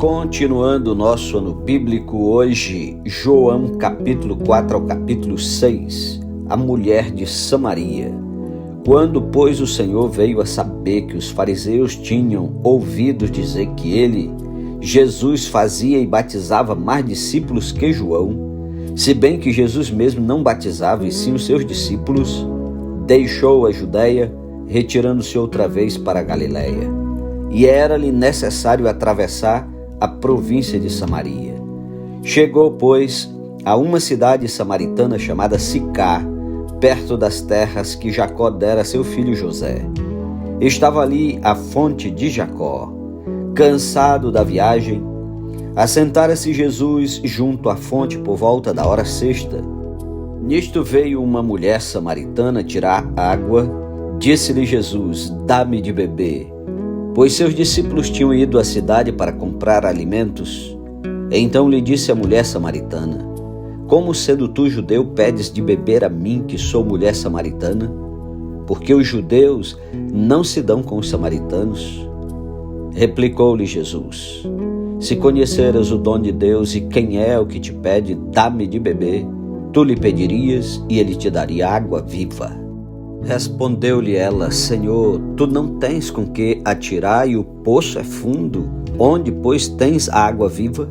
Continuando o nosso ano bíblico, hoje, João capítulo 4 ao capítulo 6, a mulher de Samaria. Quando, pois, o Senhor veio a saber que os fariseus tinham ouvido dizer que ele, Jesus, fazia e batizava mais discípulos que João, se bem que Jesus mesmo não batizava e sim os seus discípulos, deixou a Judeia, retirando-se outra vez para a Galiléia. E era-lhe necessário atravessar a província de Samaria. Chegou, pois, a uma cidade samaritana chamada Sicar, perto das terras que Jacó dera a seu filho José. Estava ali a fonte de Jacó. Cansado da viagem, assentara-se Jesus junto à fonte por volta da hora sexta. Nisto veio uma mulher samaritana tirar água. Disse-lhe Jesus: dá-me de beber. Pois seus discípulos tinham ido à cidade para comprar alimentos. Então lhe disse a mulher samaritana: como sendo tu judeu pedes de beber a mim, que sou mulher samaritana? Porque os judeus não se dão com os samaritanos. Replicou-lhe Jesus: se conheceras o dom de Deus e quem é o que te pede, dá-me de beber, tu lhe pedirias e ele te daria água viva. Respondeu-lhe ela: Senhor, tu não tens com que atirar e o poço é fundo. Onde, pois, tens a água viva?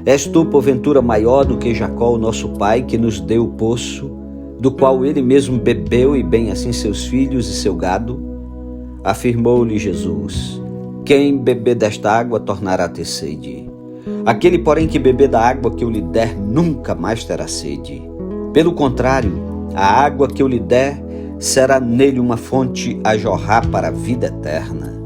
És tu, porventura, maior do que Jacó, o nosso pai, que nos deu o poço, do qual ele mesmo bebeu, e bem assim seus filhos e seu gado? Afirmou-lhe Jesus: quem beber desta água tornará a ter sede. Aquele, porém, que beber da água que eu lhe der, nunca mais terá sede. Pelo contrário, a água que eu lhe der será nele uma fonte a jorrar para a vida eterna.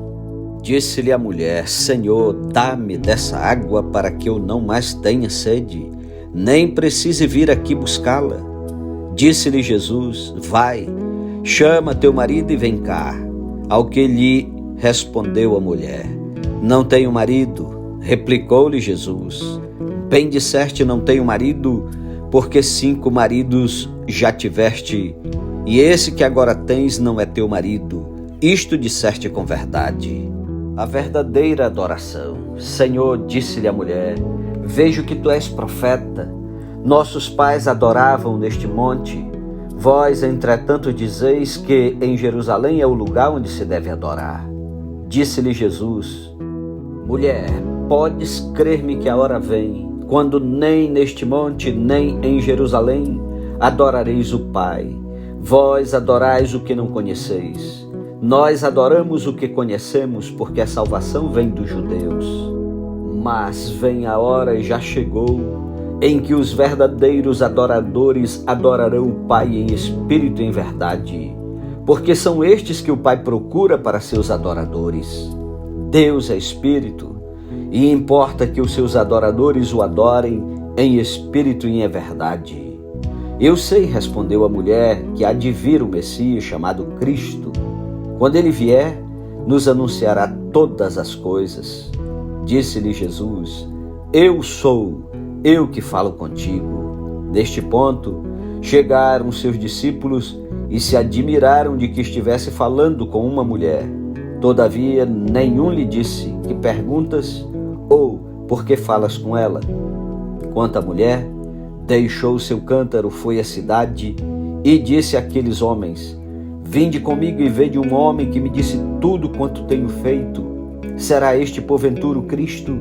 Disse-lhe a mulher: Senhor, dá-me dessa água para que eu não mais tenha sede, nem precise vir aqui buscá-la. Disse-lhe Jesus: vai, chama teu marido e vem cá. Ao que lhe respondeu a mulher: não tenho marido. Replicou-lhe Jesus: bem disseste, não tenho marido, porque 5 maridos já tiveste, e esse que agora tens não é teu marido. Isto disseste com verdade. A verdadeira adoração. Senhor, disse-lhe a mulher: vejo que tu és profeta. Nossos pais adoravam neste monte. Vós, entretanto, dizeis que em Jerusalém é o lugar onde se deve adorar. Disse-lhe Jesus: mulher, podes crer-me que a hora vem, quando nem neste monte, nem em Jerusalém adorareis o Pai. Vós adorais o que não conheceis. Nós adoramos o que conhecemos, porque a salvação vem dos judeus. Mas vem a hora, e já chegou, em que os verdadeiros adoradores adorarão o Pai em espírito e em verdade, porque são estes que o Pai procura para seus adoradores. Deus é espírito, e importa que os seus adoradores o adorem em espírito e em verdade. Eu sei, respondeu a mulher, que há de vir o Messias chamado Cristo. Quando ele vier, nos anunciará todas as coisas. Disse-lhe Jesus: eu sou, eu que falo contigo. Neste ponto, chegaram seus discípulos e se admiraram de que estivesse falando com uma mulher. Todavia, nenhum lhe disse: que perguntas? Ou por que falas com ela? Quanto à mulher, deixou seu cântaro, foi à cidade e disse àqueles homens: vinde comigo e vede um homem que me disse tudo quanto tenho feito. Será este porventura o Cristo?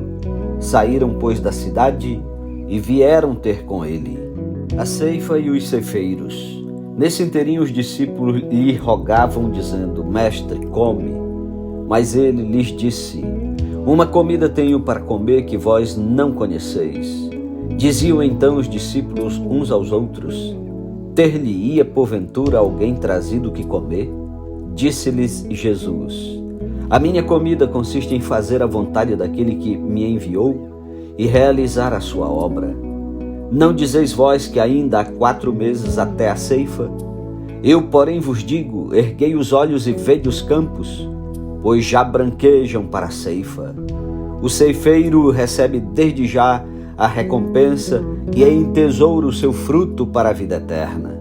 Saíram, pois, da cidade e vieram ter com ele. A ceifa e os ceifeiros. Nesse inteirinho os discípulos lhe rogavam, dizendo: mestre, come. Mas ele lhes disse: uma comida tenho para comer que vós não conheceis. Diziam então os discípulos uns aos outros: ter-lhe-ia porventura alguém trazido o que comer? Disse-lhes Jesus: a minha comida consiste em fazer a vontade daquele que me enviou e realizar a sua obra. Não dizeis vós que ainda há 4 meses até a ceifa? Eu, porém, vos digo: erguei os olhos e vede os campos, pois já branquejam para a ceifa. O ceifeiro recebe desde já a recompensa e entesoura o seu fruto para a vida eterna.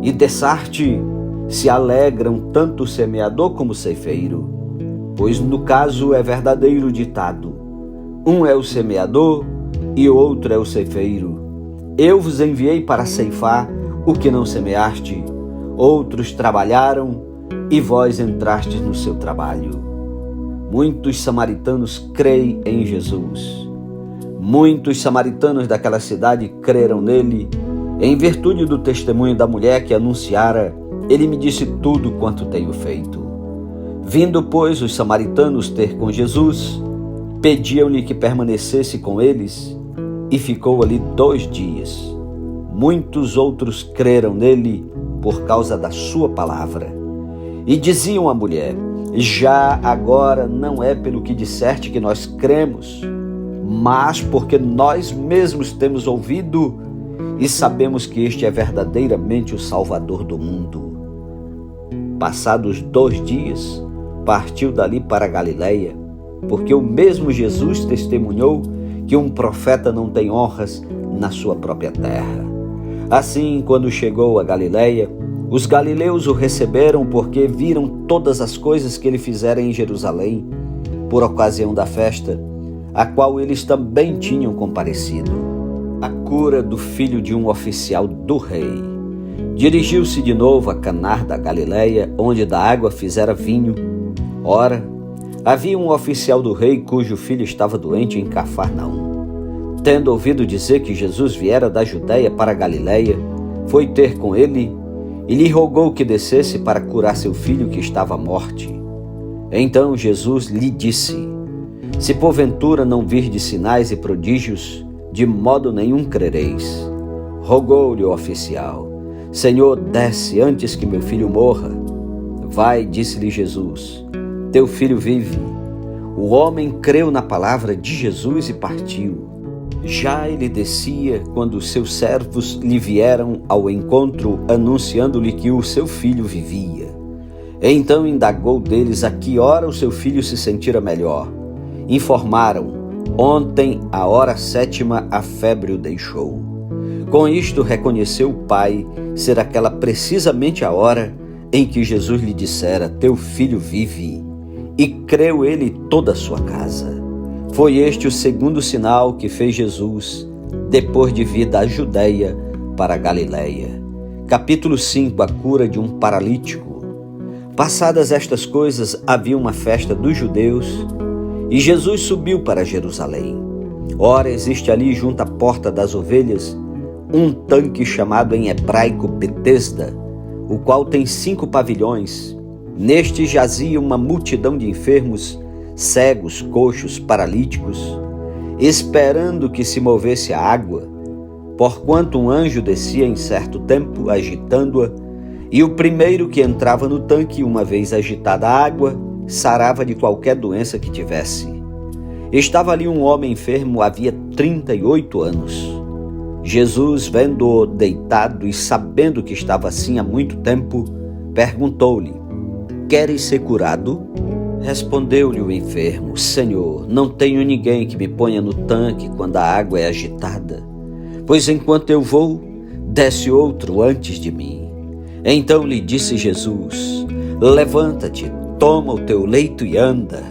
E dessarte se alegram tanto o semeador como o ceifeiro, pois no caso é verdadeiro o ditado: Um é o semeador e o outro é o ceifeiro. Eu vos enviei para ceifar o que não semeaste. Outros trabalharam e vós entrastes no seu trabalho. Muitos samaritanos creem em Jesus. Muitos samaritanos daquela cidade creram nele, em virtude do testemunho da mulher que anunciara: ele me disse tudo quanto tenho feito. Vindo, pois, os samaritanos ter com Jesus, pediam-lhe que permanecesse com eles, e ficou ali 2 dias. Muitos outros creram nele por causa da sua palavra. E diziam à mulher: já agora não é pelo que disseste que nós cremos, mas porque nós mesmos temos ouvido e sabemos que este é verdadeiramente o Salvador do mundo. Passados 2 dias, partiu dali para a Galileia, porque o mesmo Jesus testemunhou que um profeta não tem honras na sua própria terra. Assim, quando chegou a Galileia, os galileus o receberam porque viram todas as coisas que ele fizera em Jerusalém, por ocasião da festa, a qual eles também tinham comparecido. A cura do filho de um oficial do rei. Dirigiu-se de novo a Caná da Galileia, onde da água fizera vinho. Ora, havia um oficial do rei cujo filho estava doente em Cafarnaum. Tendo ouvido dizer que Jesus viera da Judeia para a Galileia, foi ter com ele e lhe rogou que descesse para curar seu filho que estava à morte. Então Jesus lhe disse: se porventura não virdes sinais e prodígios, de modo nenhum crereis. Rogou-lhe o oficial: Senhor, desce antes que meu filho morra. Vai, disse-lhe Jesus, teu filho vive. O homem creu na palavra de Jesus e partiu. Já ele descia quando seus servos lhe vieram ao encontro, anunciando-lhe que o seu filho vivia. Então indagou deles a que hora o seu filho se sentira melhor. Informaram: ontem, à hora 7ª, a febre o deixou. Com isto reconheceu o pai ser aquela precisamente a hora em que Jesus lhe dissera: teu filho vive. E creu ele e toda a sua casa. Foi este o segundo sinal que fez Jesus, depois de vir da Judeia para a Galileia. Capítulo 5. A cura de um paralítico. Passadas estas coisas, havia uma festa dos judeus, e Jesus subiu para Jerusalém. Ora, existe ali, junto à porta das ovelhas, um tanque chamado em hebraico Betesda, o qual tem 5 pavilhões. Neste jazia uma multidão de enfermos, cegos, coxos, paralíticos, esperando que se movesse a água, porquanto um anjo descia em certo tempo, agitando-a, e o primeiro que entrava no tanque, uma vez agitada a água, sarava de qualquer doença que tivesse. Estava ali um homem enfermo, havia 38 anos. Jesus, vendo-o deitado e sabendo que estava assim há muito tempo, perguntou-lhe: queres ser curado? Respondeu-lhe o enfermo: Senhor, não tenho ninguém que me ponha no tanque quando a água é agitada, pois enquanto eu vou, desce outro antes de mim. Então lhe disse Jesus: levanta-te, toma o teu leito e anda.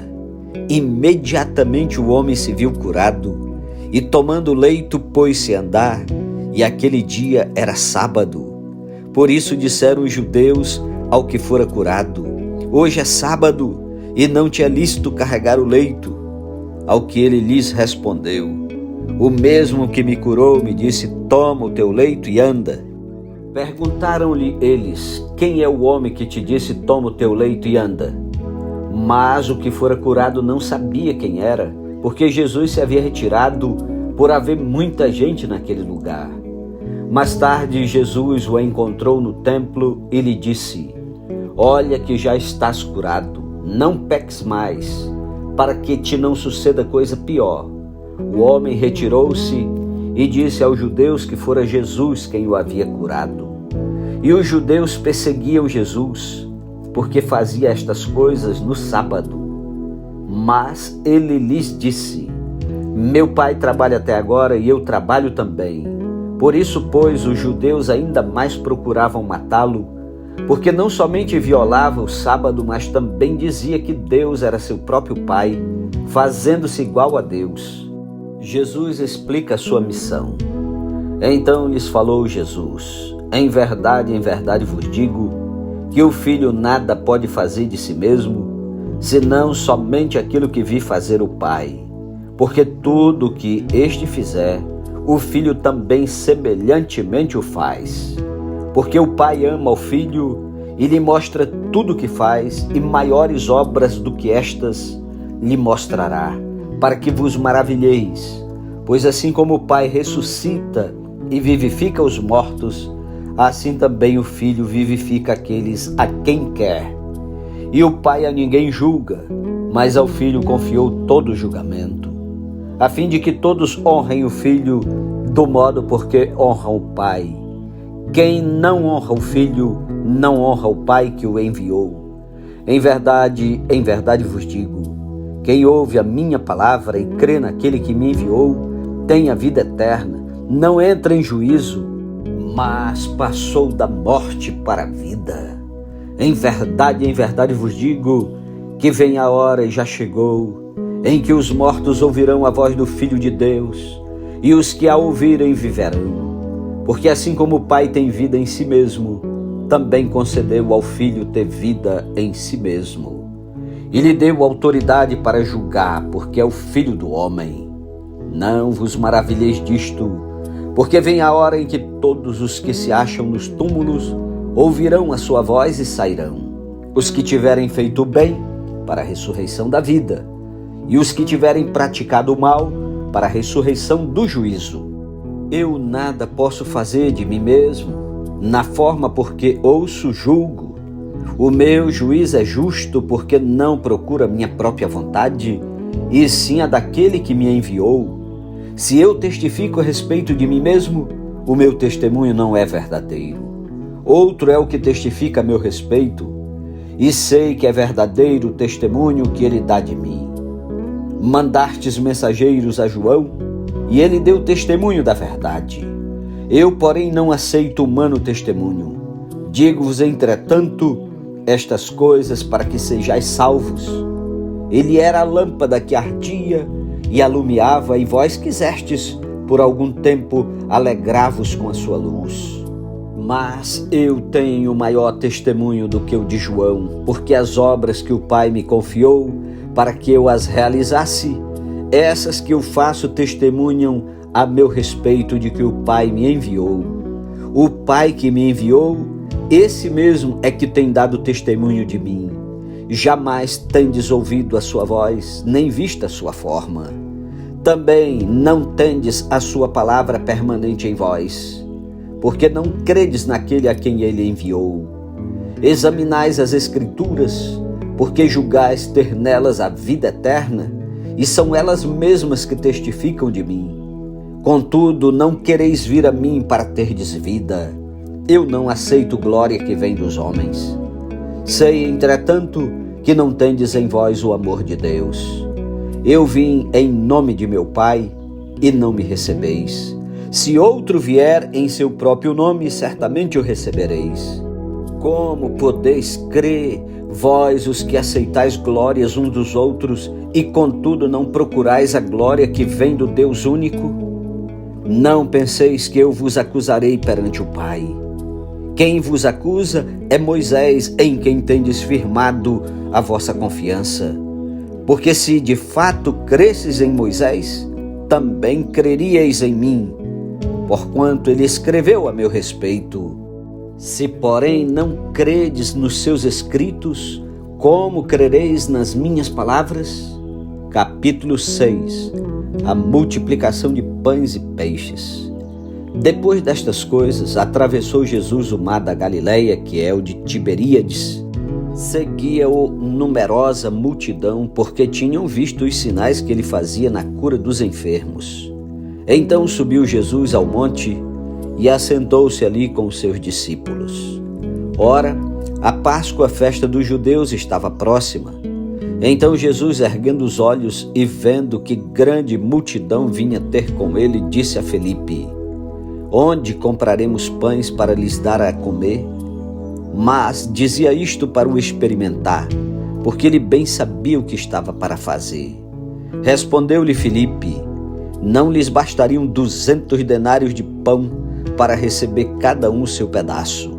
Imediatamente o homem se viu curado, e tomando o leito pôs-se a andar, e aquele dia era sábado. Por isso disseram os judeus ao que fora curado: hoje é sábado, e não te é lícito carregar o leito. Ao que ele lhes respondeu: o mesmo que me curou me disse: toma o teu leito e anda. Perguntaram-lhe eles: quem é o homem que te disse: toma o teu leito e anda? Mas o que fora curado não sabia quem era, porque Jesus se havia retirado por haver muita gente naquele lugar. Mais tarde Jesus o encontrou no templo e lhe disse: olha que já estás curado, não peques mais, para que te não suceda coisa pior. O homem retirou-se e disse aos judeus que fora Jesus quem o havia curado. E os judeus perseguiam Jesus, porque fazia estas coisas no sábado. Mas ele lhes disse: meu pai trabalha até agora e eu trabalho também. Por isso, pois, os judeus ainda mais procuravam matá-lo, porque não somente violava o sábado, mas também dizia que Deus era seu próprio pai, fazendo-se igual a Deus. Jesus explica a sua missão. Então lhes falou Jesus: em verdade vos digo, que o Filho nada pode fazer de si mesmo, senão somente aquilo que vi fazer o Pai. Porque tudo o que este fizer, o Filho também semelhantemente o faz. Porque o Pai ama o Filho e lhe mostra tudo o que faz, e maiores obras do que estas lhe mostrará, para que vos maravilheis. Pois assim como o Pai ressuscita e vivifica os mortos, assim também o Filho vivifica aqueles a quem quer. E o Pai a ninguém julga, mas ao Filho confiou todo o julgamento, a fim de que todos honrem o Filho do modo porque honram o Pai. Quem não honra o Filho, não honra o Pai que o enviou. Em verdade vos digo, quem ouve a minha palavra e crê naquele que me enviou, tem a vida eterna, não entra em juízo, mas passou da morte para a vida. Em verdade vos digo, que vem a hora e já chegou, em que os mortos ouvirão a voz do Filho de Deus, e os que a ouvirem viverão. Porque assim como o Pai tem vida em si mesmo, também concedeu ao Filho ter vida em si mesmo. E lhe deu autoridade para julgar, porque é o Filho do homem. Não vos maravilheis disto, porque vem a hora em que todos os que se acham nos túmulos ouvirão a sua voz e sairão. Os que tiverem feito o bem, para a ressurreição da vida, e os que tiverem praticado o mal, para a ressurreição do juízo. Eu nada posso fazer de mim mesmo, na forma porque ouço, julgo. O meu juiz é justo, porque não procura minha própria vontade, e sim a daquele que me enviou. Se eu testifico a respeito de mim mesmo, o meu testemunho não é verdadeiro. Outro é o que testifica a meu respeito, e sei que é verdadeiro o testemunho que ele dá de mim. Mandastes mensageiros a João, e ele deu testemunho da verdade. Eu, porém, não aceito humano testemunho. Digo-vos, entretanto, estas coisas para que sejais salvos. Ele era a lâmpada que ardia e alumiava, e vós quisestes, por algum tempo, alegrar-vos com a sua luz. Mas eu tenho maior testemunho do que o de João, porque as obras que o Pai me confiou, para que eu as realizasse, essas que eu faço testemunham a meu respeito de que o Pai me enviou. O Pai que me enviou, esse mesmo é que tem dado testemunho de mim. Jamais tendes ouvido a sua voz, nem visto a sua forma. Também não tendes a sua palavra permanente em vós, porque não credes naquele a quem ele enviou. Examinais as Escrituras, porque julgais ter nelas a vida eterna, e são elas mesmas que testificam de mim. Contudo, não quereis vir a mim para terdes vida. Eu não aceito glória que vem dos homens. Sei, entretanto, que não tendes em vós o amor de Deus. Eu vim em nome de meu Pai, e não me recebeis. Se outro vier em seu próprio nome, certamente o recebereis. Como podeis crer, vós os que aceitais glórias uns dos outros, e contudo não procurais a glória que vem do Deus único? Não penseis que eu vos acusarei perante o Pai. Quem vos acusa é Moisés, em quem tendes firmado a vossa confiança. Porque se de fato cresces em Moisés, também creríeis em mim, porquanto ele escreveu a meu respeito. Se, porém, não credes nos seus escritos, como crereis nas minhas palavras? Capítulo 6. A multiplicação de pães e peixes. Depois destas coisas, atravessou Jesus o mar da Galileia, que é o de Tiberíades. Seguia-o numerosa multidão, porque tinham visto os sinais que ele fazia na cura dos enfermos. Então subiu Jesus ao monte e assentou-se ali com os seus discípulos. Ora, a Páscoa, a festa dos judeus, estava próxima. Então Jesus, erguendo os olhos e vendo que grande multidão vinha ter com ele, disse a Felipe: onde compraremos pães para lhes dar a comer? Mas dizia isto para o experimentar, porque ele bem sabia o que estava para fazer. Respondeu-lhe Filipe: não lhes bastariam 200 denários de pão para receber cada um seu pedaço.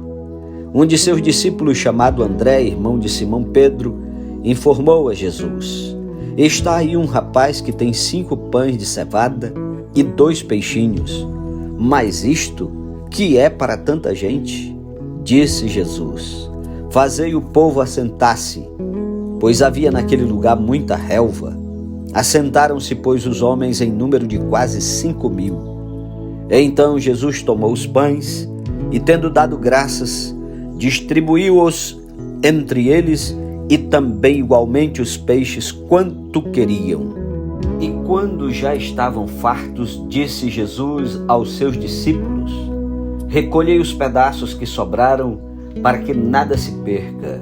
Um de seus discípulos, chamado André, irmão de Simão Pedro, informou a Jesus: está aí um rapaz que tem 5 pães de cevada e 2 peixinhos. Mas isto, que é para tanta gente? Disse Jesus: fazei o povo assentar-se, pois havia naquele lugar muita relva. Assentaram-se, pois, os homens em número de quase 5.000. Então Jesus tomou os pães e, tendo dado graças, distribuiu-os entre eles e também igualmente os peixes quanto queriam. E quando já estavam fartos, disse Jesus aos seus discípulos: recolhei os pedaços que sobraram, para que nada se perca.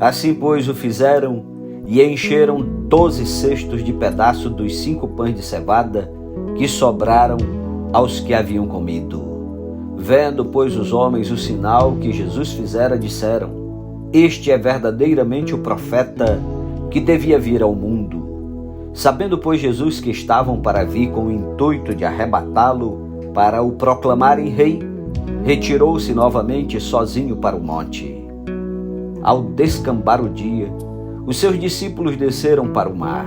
Assim, pois, o fizeram e encheram 12 cestos de pedaço dos 5 pães de cevada que sobraram aos que haviam comido. Vendo, pois, os homens o sinal que Jesus fizera, disseram: este é verdadeiramente o profeta que devia vir ao mundo. Sabendo, pois, Jesus que estavam para vir com o intuito de arrebatá-lo para o proclamarem rei, retirou-se novamente sozinho para o monte. Ao descambar o dia, os seus discípulos desceram para o mar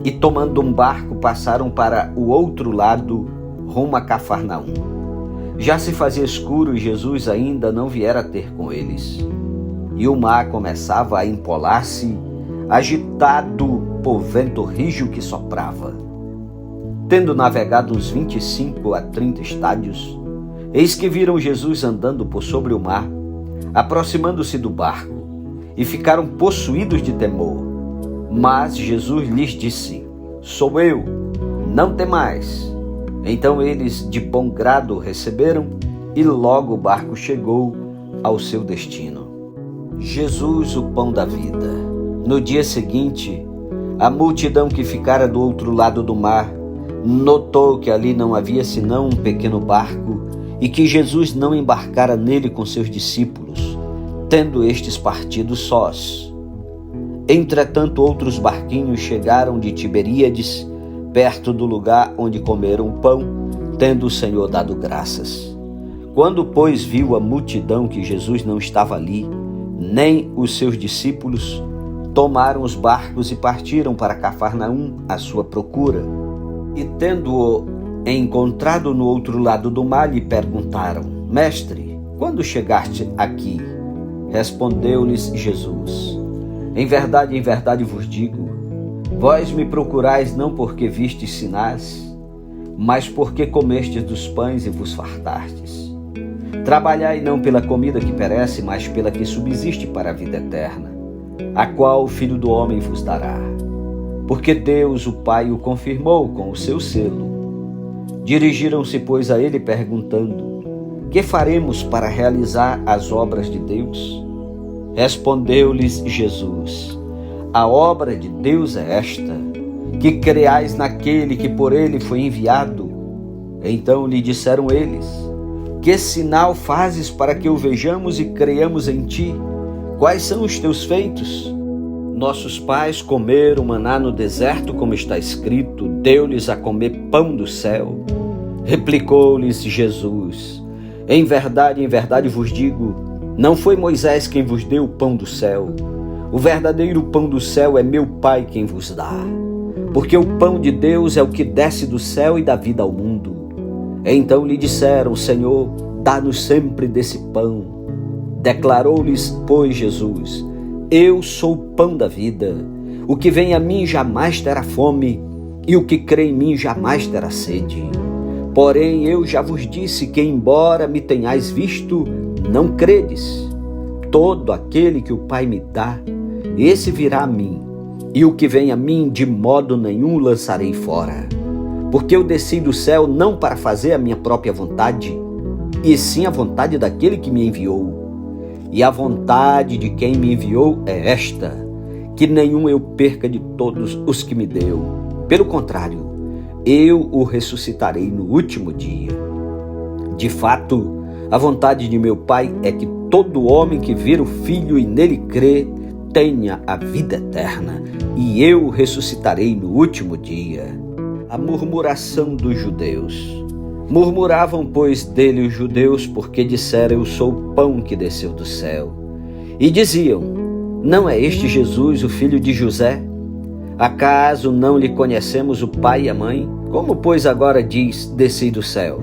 e, tomando um barco, passaram para o outro lado, rumo a Cafarnaum. Já se fazia escuro e Jesus ainda não viera ter com eles. E o mar começava a empolar-se, agitado por vento rígido que soprava. Tendo navegado uns 25 a 30 estádios, eis que viram Jesus andando por sobre o mar, aproximando-se do barco, e ficaram possuídos de temor. Mas Jesus lhes disse: sou eu, não temais. Então eles de bom grado o receberam, e logo o barco chegou ao seu destino. Jesus, o pão da vida. No dia seguinte, a multidão que ficara do outro lado do mar notou que ali não havia senão um pequeno barco e que Jesus não embarcara nele com seus discípulos, tendo estes partido sós. Entretanto, outros barquinhos chegaram de Tiberíades, perto do lugar onde comeram o pão, tendo o Senhor dado graças. Quando, pois, viu a multidão que Jesus não estava ali, nem os seus discípulos, tomaram os barcos e partiram para Cafarnaum à sua procura. E tendo-o encontrado no outro lado do mar, lhe perguntaram: mestre, quando chegaste aqui? Respondeu-lhes Jesus: em verdade vos digo, vós me procurais não porque vistes sinais, mas porque comestes dos pães e vos fartastes. Trabalhai não pela comida que perece, mas pela que subsiste para a vida eterna, a qual o Filho do Homem vos dará. Porque Deus, o Pai, o confirmou com o seu selo. Dirigiram-se, pois, a ele perguntando: que faremos para realizar as obras de Deus? Respondeu-lhes Jesus: a obra de Deus é esta, que creais naquele que por ele foi enviado. Então lhe disseram eles: que sinal fazes para que o vejamos e creiamos em ti? Quais são os teus feitos? Nossos pais comeram maná no deserto, como está escrito: deu-lhes a comer pão do céu. Replicou-lhes Jesus: em verdade vos digo, não foi Moisés quem vos deu o pão do céu. O verdadeiro pão do céu é meu Pai quem vos dá. Porque o pão de Deus é o que desce do céu e dá vida ao mundo. Então lhe disseram: Senhor, dá-nos sempre desse pão. Declarou-lhes, pois, Jesus: eu sou o pão da vida. O que vem a mim jamais terá fome, e o que crê em mim jamais terá sede. Porém, eu já vos disse que, embora me tenhais visto, não credes. Todo aquele que o Pai me dá, esse virá a mim, e o que vem a mim, de modo nenhum lançarei fora. Porque eu desci do céu não para fazer a minha própria vontade, e sim a vontade daquele que me enviou. E a vontade de quem me enviou é esta, que nenhum eu perca de todos os que me deu. Pelo contrário, eu o ressuscitarei no último dia. De fato, a vontade de meu Pai é que todo homem que vir o Filho e nele crê, tenha a vida eterna, e eu o ressuscitarei no último dia. A murmuração dos judeus. Murmuravam, pois, dele os judeus, porque disseram: eu sou o pão que desceu do céu. E diziam: não é este Jesus, o filho de José? Acaso não lhe conhecemos o pai e a mãe? Como, pois, agora diz: desci do céu?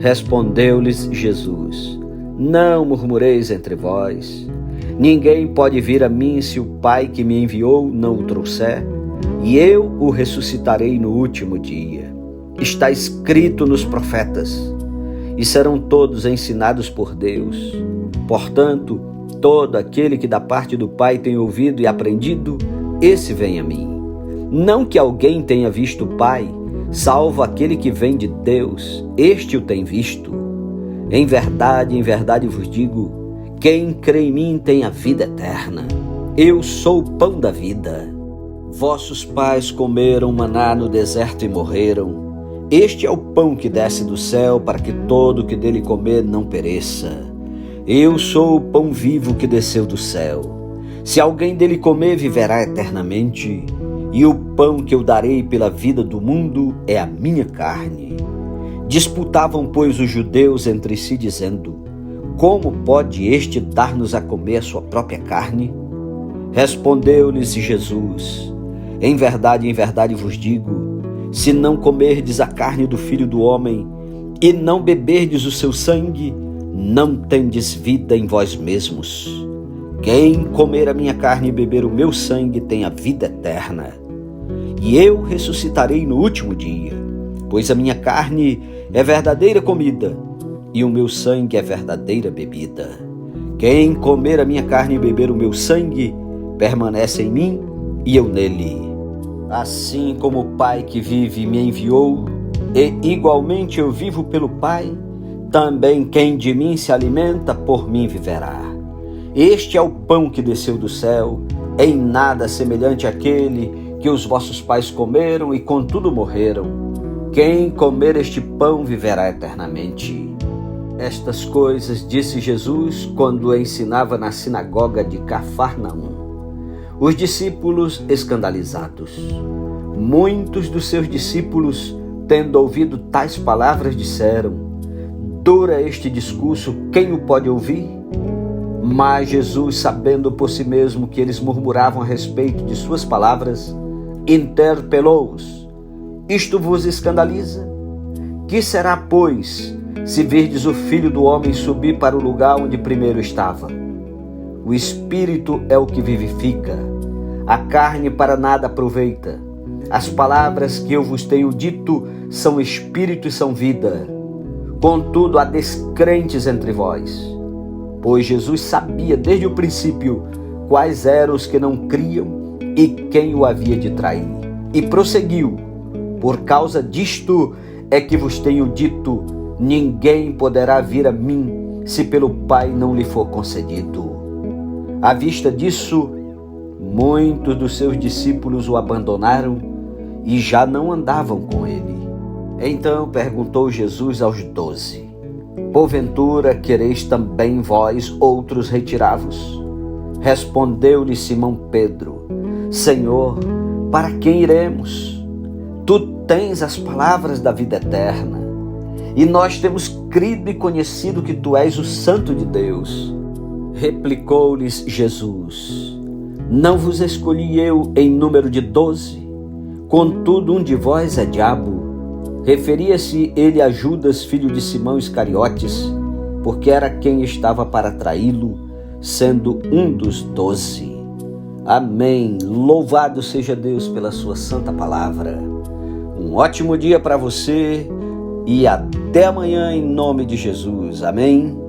Respondeu-lhes Jesus: não murmureis entre vós. Ninguém pode vir a mim se o Pai que me enviou não o trouxer, e eu o ressuscitarei no último dia. Está escrito nos profetas: e serão todos ensinados por Deus. Portanto, todo aquele que da parte do Pai tem ouvido e aprendido, esse vem a mim. Não que alguém tenha visto o Pai, salvo aquele que vem de Deus, este o tem visto. Em verdade vos digo, quem crê em mim tem a vida eterna. Eu sou o pão da vida. Vossos pais comeram maná no deserto e morreram. Este é o pão que desce do céu, para que todo o que dele comer não pereça. Eu sou o pão vivo que desceu do céu. Se alguém dele comer, viverá eternamente. E o pão que eu darei pela vida do mundo é a minha carne. Disputavam, pois, os judeus entre si, dizendo: como pode este dar-nos a comer a sua própria carne? Respondeu-lhes Jesus: em verdade vos digo, se não comerdes a carne do Filho do Homem e não beberdes o seu sangue, não tendes vida em vós mesmos. Quem comer a minha carne e beber o meu sangue tem a vida eterna. E eu ressuscitarei no último dia, pois a minha carne é verdadeira comida e o meu sangue é verdadeira bebida. Quem comer a minha carne e beber o meu sangue, permanece em mim e eu nele. Assim como o Pai que vive me enviou, e igualmente eu vivo pelo Pai, também quem de mim se alimenta, por mim viverá. Este é o pão que desceu do céu, em nada semelhante àquele que os vossos pais comeram e contudo morreram. Quem comer este pão viverá eternamente. Estas coisas disse Jesus quando ensinava na sinagoga de Cafarnaum. Os discípulos escandalizados. Muitos dos seus discípulos, tendo ouvido tais palavras, disseram: duro é este discurso, quem o pode ouvir? Mas Jesus, sabendo por si mesmo que eles murmuravam a respeito de suas palavras, interpelou-os: isto vos escandaliza? Que será, pois, se virdes o Filho do Homem subir para o lugar onde primeiro estava? O Espírito é o que vivifica, a carne para nada aproveita. As palavras que eu vos tenho dito são Espírito e são vida. Contudo, há descrentes entre vós. Pois Jesus sabia desde o princípio quais eram os que não criam e quem o havia de trair. E prosseguiu: por causa disto é que vos tenho dito, ninguém poderá vir a mim se pelo Pai não lhe for concedido. À vista disso, muitos dos seus discípulos o abandonaram e já não andavam com ele. Então perguntou Jesus aos 12: porventura quereis também vós outros retirar-vos? Respondeu-lhe Simão Pedro: Senhor, para quem iremos? Tu tens as palavras da vida eterna, e nós temos crido e conhecido que tu és o Santo de Deus. Replicou-lhes Jesus: não vos escolhi eu em número de 12? Contudo, um de vós é diabo. Referia-se ele a Judas, filho de Simão Iscariotes, porque era quem estava para traí-lo, sendo um dos 12. Amém. Louvado seja Deus pela sua santa palavra. Um ótimo dia para você e até amanhã em nome de Jesus. Amém.